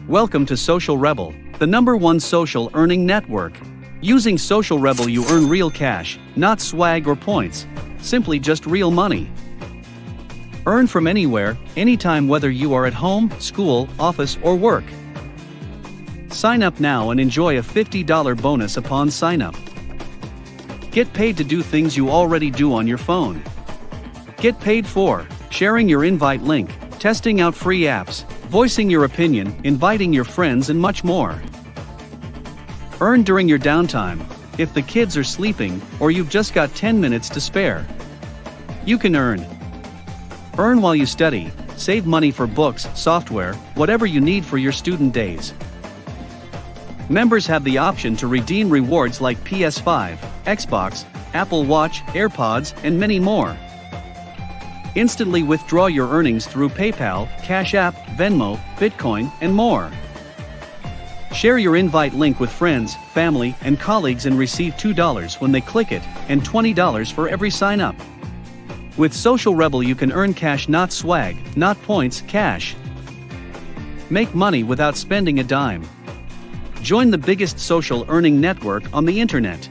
Welcome to Social Rebel, the #1 social earning network. Using Social Rebel you earn real cash, not swag or points, simply just real money. Earn from anywhere, anytime, whether you are at home, school, office or work. Sign up now and enjoy a $50 bonus upon sign up. Get paid to do things you already do on your phone. Get paid for sharing your invite link, testing out free apps, voicing your opinion, inviting your friends and much more. Earn during your downtime, if the kids are sleeping or you've just got 10 minutes to spare. You can earn. Earn while you study, save money for books, software, whatever you need for your student days. Members have the option to redeem rewards like PS5, Xbox, Apple Watch, AirPods, and many more. Instantly withdraw your earnings through PayPal, Cash App, Venmo, Bitcoin, and more. Share your invite link with friends, family, and colleagues and receive $2 when they click it, and $20 for every sign up. With Social Rebel you can earn cash, not swag, not points, cash. Make money without spending a dime. Join the biggest social earning network on the internet.